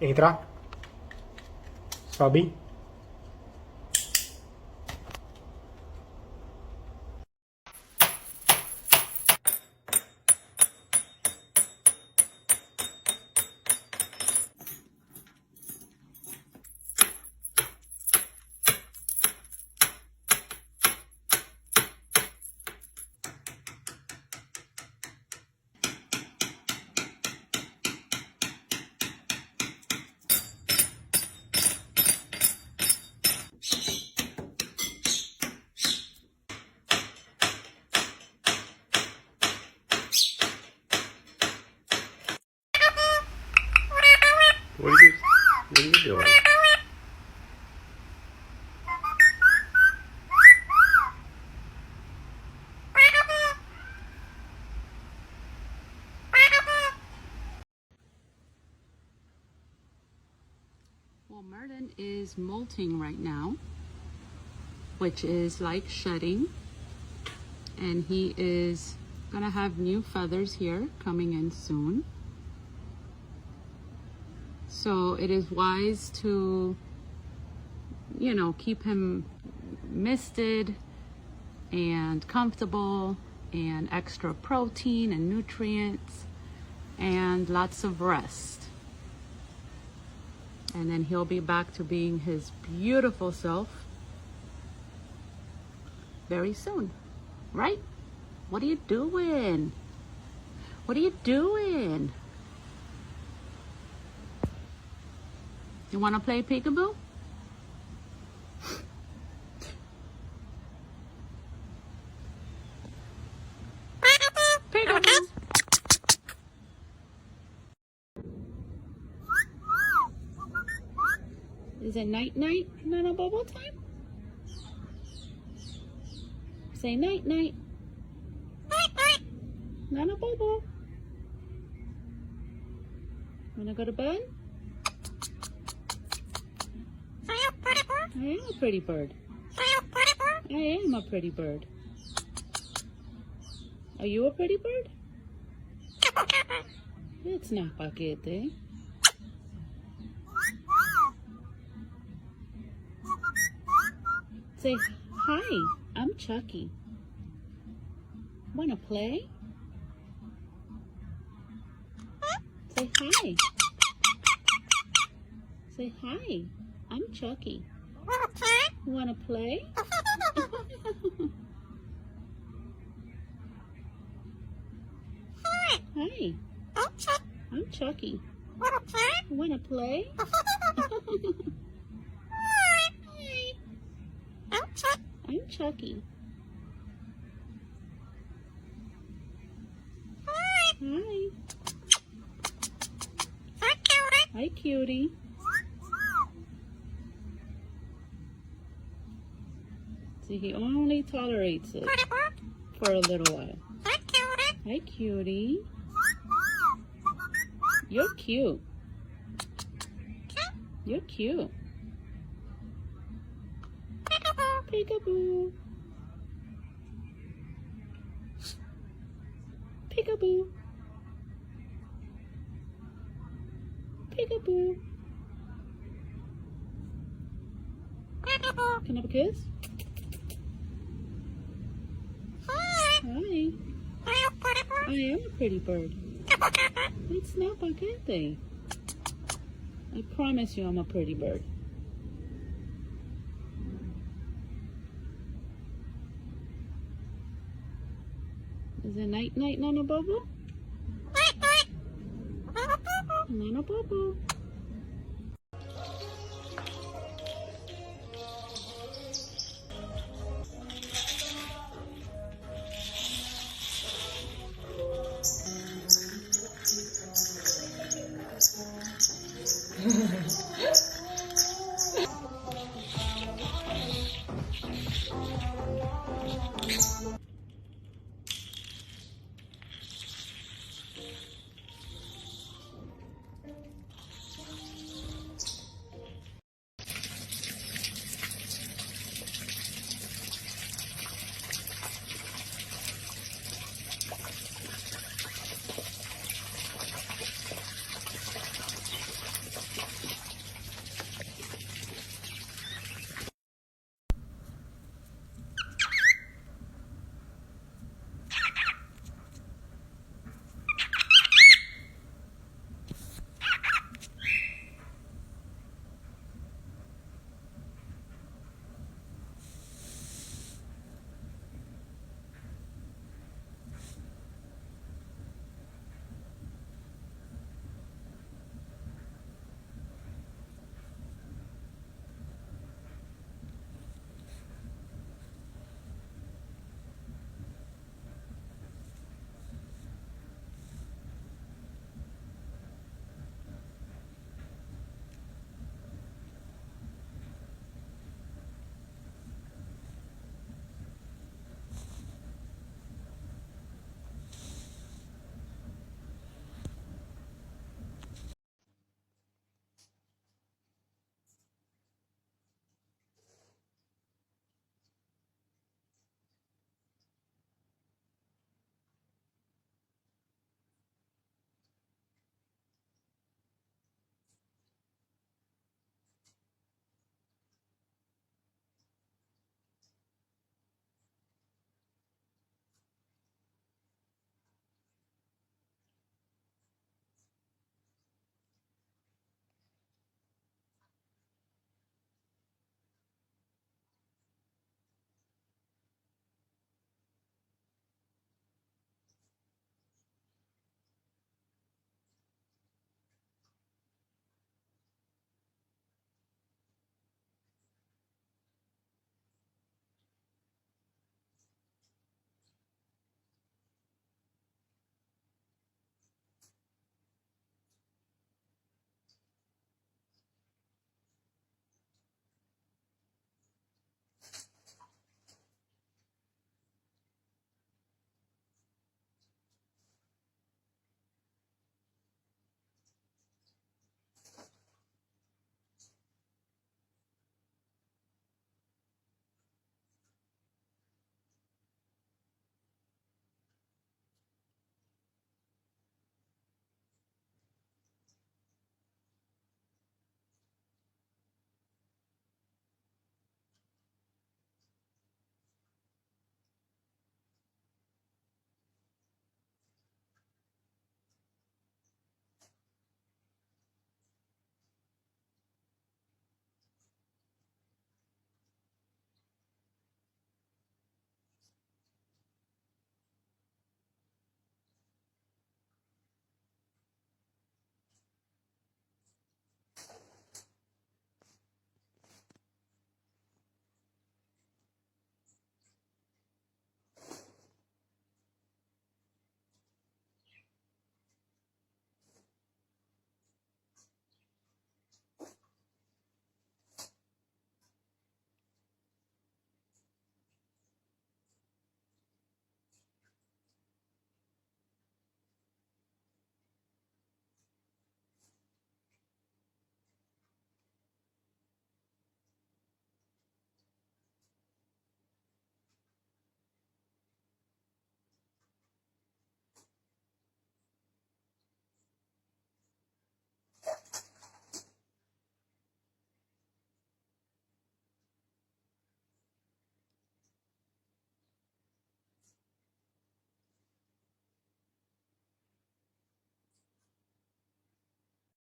Entra. Sobe. What are you doing? Well, Merlin is molting right now, which is like shedding, and he is gonna have new feathers here coming in soon. So it is wise to, you know, keep him misted and comfortable and extra protein and nutrients and lots of rest. And then he'll be back to being his beautiful self very soon, right? What are you doing? What are you doing? You want to play peekaboo? Peekaboo. Is it night night, Nana Bubble time? Say night night. Night night. Nana Bubble. Wanna go to bed? I am a pretty bird. I am a pretty bird. Are you a pretty bird? It's not paquete. Say hi, I'm Chucky. Wanna play? Say hi. Say hi, I'm Chucky. Wanna play? Hi, I'm Chucky. Wanna play? I'm Chucky. Hi. Hi, cutie. See, he only tolerates it for a little while. Hi, cutie. You're cute. You're cute. Peekaboo. Peekaboo. Peekaboo. Can I have a kiss? Hi. I am a pretty bird. It's not paquete. I promise you I'm a pretty bird. Is it night night, Nana Bubble? Nana Bubble.